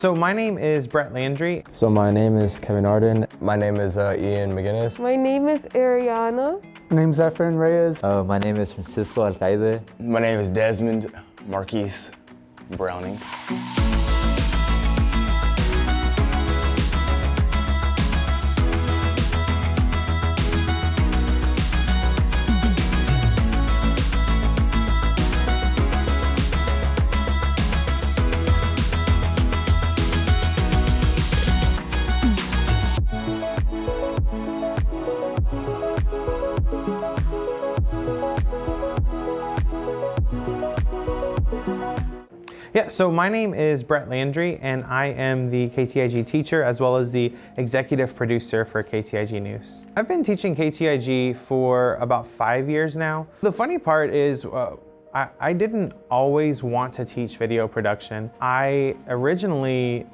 So my name is Brett Landry. So my name is Kevin Ardon. My name is Ian McGinnis. My name is Ariana. My name's Efren, Reyes. My name is Francisco Alcaide. My name is Dezmond Browning. Yeah, so my name is Brett Landry, and I am the KTIG teacher as well as the executive producer for KTIG News. I've been teaching KTIG for about 5 years now. The funny part is I didn't always want to teach video production. I originally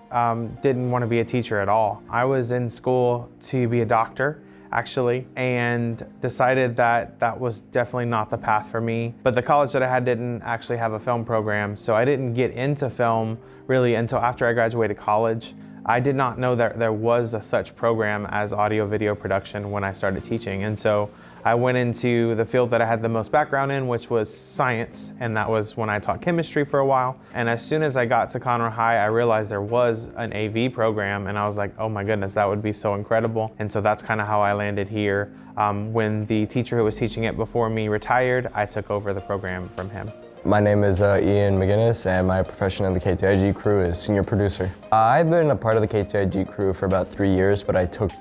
didn't want to be a teacher at all. I was in school to be a doctor, actually, and decided that that was definitely not the path for me. But the college that I had didn't actually have a film program, so I didn't get into film really until after I graduated college. I did not know that there was a such program as audio video production when I started teaching, and so I went into the field that I had the most background in, which was science, and that was when I taught chemistry for a while. And as soon as I got to Conroe High, I realized there was an AV program, and I was like, oh my goodness, that would be so incredible. And so that's kind of how I landed here. When the teacher who was teaching it before me retired, I took over the program from him. My name is Ian McGinnis, and my profession in the KTIG crew is senior producer. I've been a part of the KTIG crew for about 3 years, but I took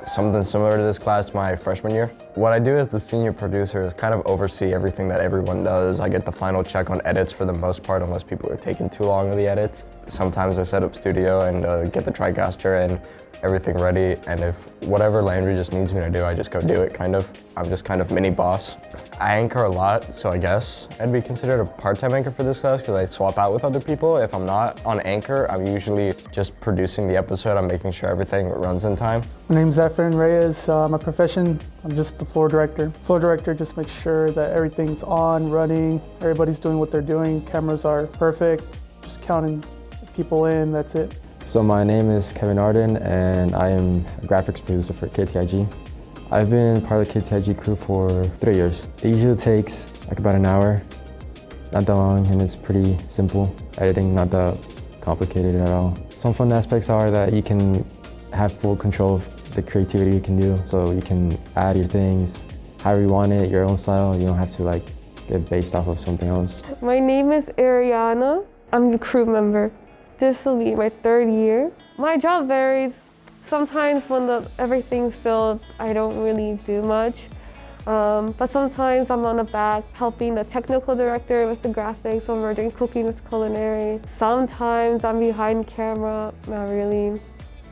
something similar to this class my freshman year. What I do as the senior producer is kind of oversee everything that everyone does. I get the final check on edits for the most part, unless people are taking too long with the edits. Sometimes I set up studio and get the TriCaster and everything ready, and if whatever Landry just needs me to do, I just go do it, kind of. I'm just kind of mini boss. I anchor a lot, so I guess I'd be considered a part-time anchor for this class because I swap out with other people. If I'm not on anchor, I'm usually just producing the episode. I'm making sure everything runs in time. My name's Efren, Reyes. My profession, I'm just the floor director. Floor director just makes sure that everything's on, running, everybody's doing what they're doing, cameras are perfect, just counting people in, that's it. So my name is Kevin Ardon, and I am a graphics producer for KTIG. I've been part of the KTIG crew for 3 years. It usually takes like about an hour, not that long, and it's pretty simple. Editing, not that complicated at all. Some fun aspects are that you can have full control of the creativity you can do, so you can add your things however you want it, your own style. You don't have to like get based off of something else. My name is Ariana. I'm the crew member. This will be my 3rd year. My job varies. Sometimes when everything's filled, I don't really do much. But sometimes I'm on the back helping the technical director with the graphics when we're doing cooking with culinary. Sometimes I'm behind camera, not really.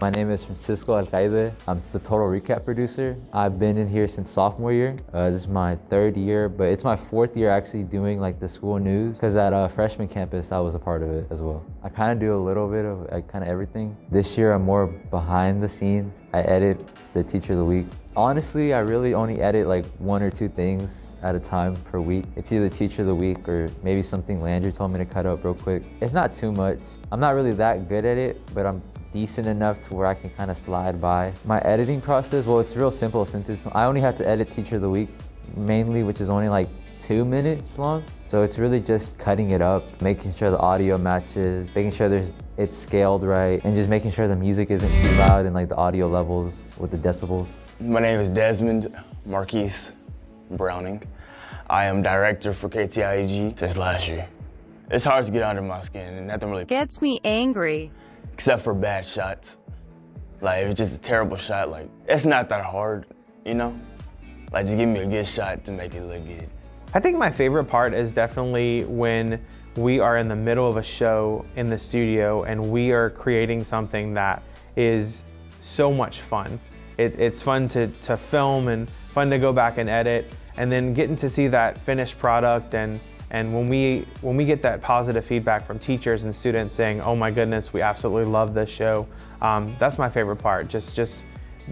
My name is Francisco Alcaide. I'm the total recap producer. I've been in here since sophomore year. This is my 3rd year, but it's my 4th year actually doing like the school news, because at freshman campus, I was a part of it as well. I kind of do a little bit of kind of everything. This year, I'm more behind the scenes. I edit the teacher of the week. Honestly, I really only edit like 1 or 2 things at a time per week. It's either teacher of the week or maybe something Landry told me to cut up real quick. It's not too much. I'm not really that good at it, but I'm decent enough to where I can kind of slide by. My editing process, well, it's real simple since I only have to edit teacher of the week mainly, which is only like 2 minutes long. So it's really just cutting it up, making sure the audio matches, making sure it's scaled right, and just making sure the music isn't too loud and like the audio levels with the decibels. My name is Dezmond Browning. I am director for KTIG since last year. It's hard to get under my skin, and nothing really gets me angry. Except for bad shots. Like, if it's just a terrible shot, like, it's not that hard, you know? Like, just give me a good shot to make it look good. I think my favorite part is definitely when we are in the middle of a show in the studio and we are creating something that is so much fun. It's fun to film and fun to go back and edit, and then getting to see that finished product, and when we get that positive feedback from teachers and students saying, oh my goodness, we absolutely love this show, that's my favorite part, just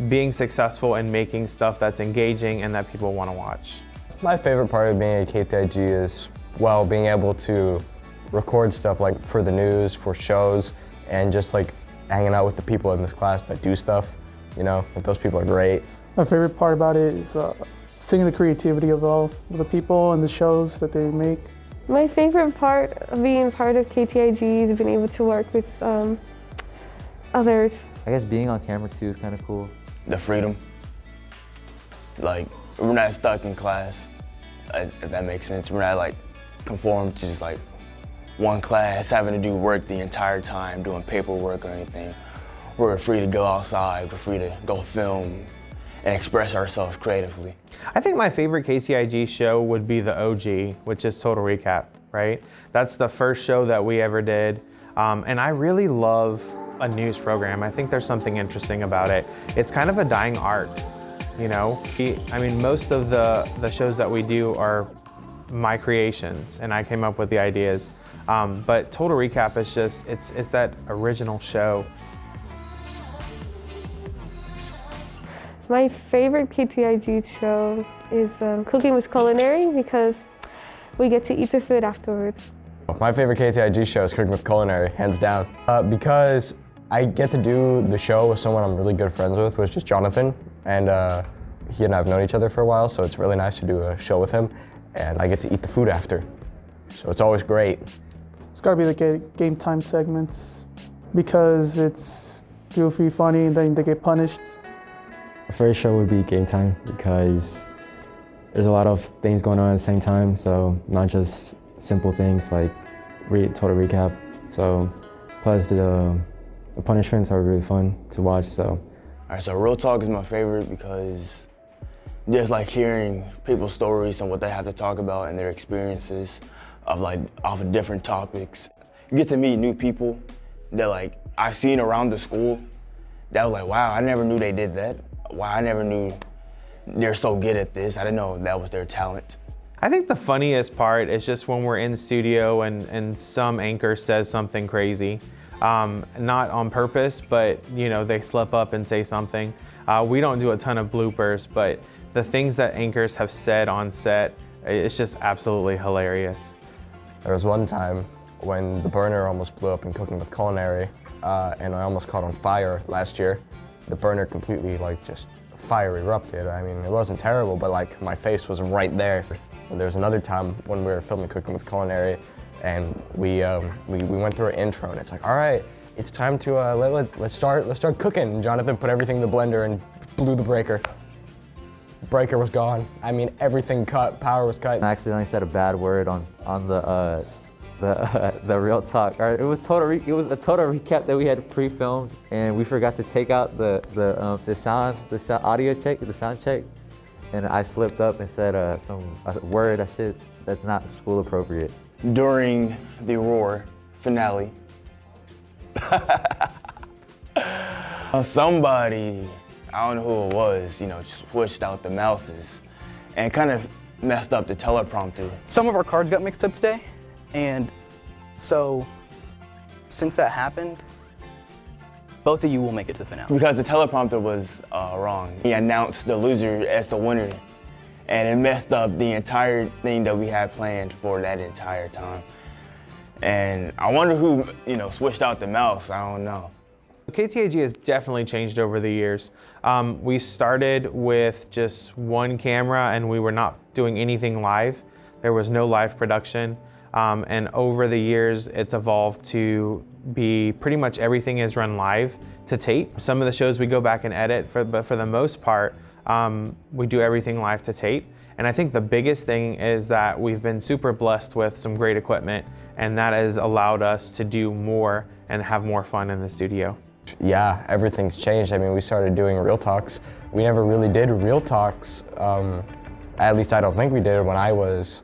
being successful and making stuff that's engaging and that people want to watch. My favorite part of being at KTIG is, well, being able to record stuff like for the news, for shows, and just like hanging out with the people in this class that do stuff. You know, like those people are great. My favorite part about it is seeing the creativity of all of the people and the shows that they make. My favorite part of being part of KTIG is being able to work with others. I guess being on camera too is kind of cool. The freedom. Like, we're not stuck in class, if that makes sense. We're not like conformed to just like one class, having to do work the entire time, doing paperwork or anything. We're free to go outside, we're free to go film and express ourselves creatively. I think my favorite KTIG show would be the OG, which is Total Recap, right? That's the first show that we ever did. And I really love a news program. I think there's something interesting about it. It's kind of a dying art, you know? I mean, most of the shows that we do are my creations, and I came up with the ideas. But Total Recap is just, it's that original show. My favorite KTIG show is Cooking with Culinary because we get to eat the food afterwards. My favorite KTIG show is Cooking with Culinary, hands down. Because I get to do the show with someone I'm really good friends with, which is Jonathan. And he and I have known each other for a while, so it's really nice to do a show with him. And I get to eat the food after. So it's always great. It's gotta be the game time segments because it's goofy, funny, and then they get punished. My first show would be Game Time because there's a lot of things going on at the same time, so not just simple things like Total Recap. So plus the punishments are really fun to watch. So. All right, so Real Talk is my favorite because just like hearing people's stories and what they have to talk about and their experiences off of different topics. You get to meet new people that like I've seen around the school that was like, wow, I never knew they did that. Wow, I never knew they're so good at this. I didn't know that was their talent. I think the funniest part is just when we're in the studio and some anchor says something crazy. Not on purpose, but you know, they slip up and say something. We don't do a ton of bloopers, but the things that anchors have said on set, it's just absolutely hilarious. There was one time when the burner almost blew up in Cooking with Culinary, and I almost caught on fire last year. The burner completely just fire erupted. I mean, it wasn't terrible, but like my face was right there. And there was another time when we were filming Cooking with Culinary, and we went through an intro, and it's like, all right, it's time to let's start cooking. And Jonathan put everything in the blender and blew the breaker. The breaker was gone. I mean, everything cut, power was cut. I accidentally said a bad word on the Real Talk. It was a total recap that we had pre-filmed, and we forgot to take out the sound audio check, the sound check, and I slipped up and said a word that's not school appropriate. During the Roar finale, somebody, I don't know who it was, switched out the mouses and kind of messed up the teleprompter. Some of our cards got mixed up today, and so since that happened, both of you will make it to the finale. Because the teleprompter was wrong. He announced the loser as the winner, and it messed up the entire thing that we had planned for that entire time. And I wonder who, switched out the mouse, I don't know. KTIG has definitely changed over the years. We started with just one camera and we were not doing anything live. There was no live production. And over the years, it's evolved to be pretty much everything is run live to tape. Some of the shows we go back and edit, but for the most part, we do everything live to tape. And I think the biggest thing is that we've been super blessed with some great equipment, and that has allowed us to do more and have more fun in the studio. Yeah, everything's changed. I mean, we started doing Real Talks. We never really did Real Talks. At least I don't think we did when I was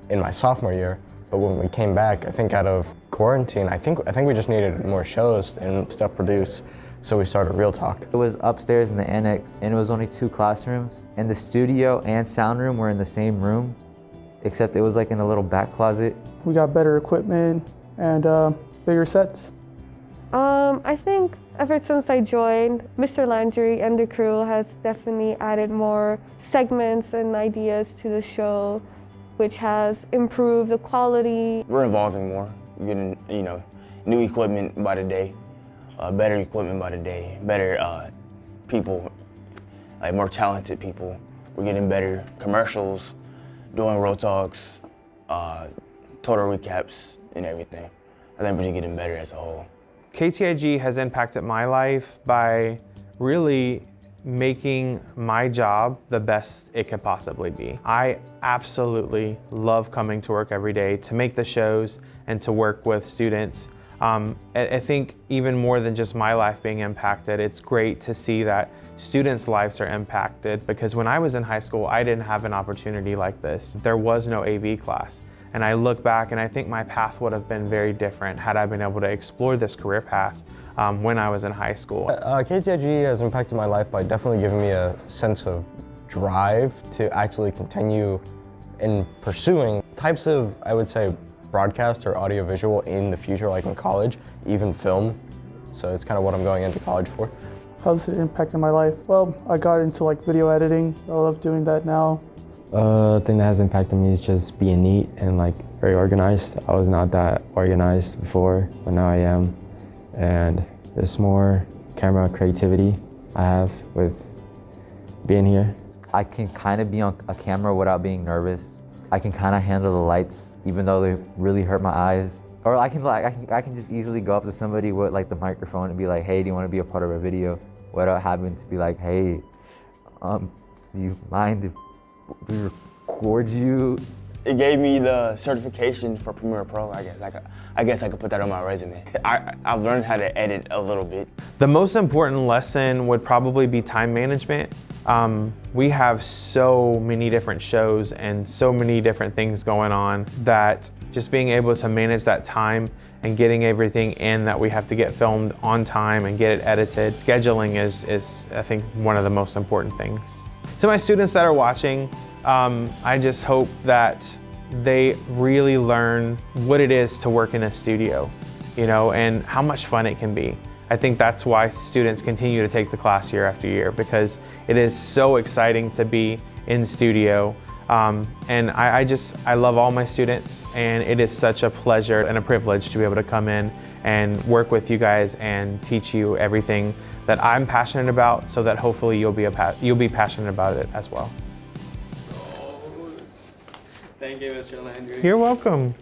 in my sophomore year. But when we came back, I think out of quarantine, I think we just needed more shows and stuff produced. So we started Real Talk. It was upstairs in the annex, and it was only 2 classrooms. And the studio and sound room were in the same room, except it was like in a little back closet. We got better equipment and bigger sets. I think ever since I joined, Mr. Landry and the crew has definitely added more segments and ideas to the show, which has improved the quality. We're evolving more, getting, new equipment by the day. better equipment by the day, better people, like more talented people. We're getting better commercials, doing road talks, total recaps, and everything. I think we're just getting better as a whole. KTIG has impacted my life by really making my job the best it could possibly be. I absolutely love coming to work every day to make the shows and to work with students. I think even more than just my life being impacted, it's great to see that students' lives are impacted, because when I was in high school, I didn't have an opportunity like this. There was no AV class. And I look back and I think my path would have been very different had I been able to explore this career path when I was in high school. KTIG has impacted my life by definitely giving me a sense of drive to actually continue in pursuing types of, I would say, broadcast or audiovisual in the future, like in college, even film. So it's kind of what I'm going into college for. How's it impacted my life? Well, I got into like video editing. I love doing that now. Thing that has impacted me is just being neat and like very organized. I was not that organized before, but now I am. And there's more camera creativity I have with being here. I can kind of be on a camera without being nervous. I can kind of handle the lights, even though they really hurt my eyes. Or I can just easily go up to somebody with like the microphone and be like, hey, do you want to be a part of a video? Without having to be like, hey, do you mind if we record you? It gave me the certification for Premiere Pro, I guess I could put that on my resume. I've learned how to edit a little bit. The most important lesson would probably be time management. We have so many different shows and so many different things going on that just being able to manage that time and getting everything in that we have to get filmed on time and get it edited. Scheduling is I think, one of the most important things. To my students that are watching, I just hope that they really learn what it is to work in a studio, and how much fun it can be. I think that's why students continue to take the class year after year, because it is so exciting to be in studio. And I love all my students, and it is such a pleasure and a privilege to be able to come in and work with you guys and teach you everything that I'm passionate about, so that hopefully you'll be passionate about it as well. Thank you, Mr. Landry. You're welcome.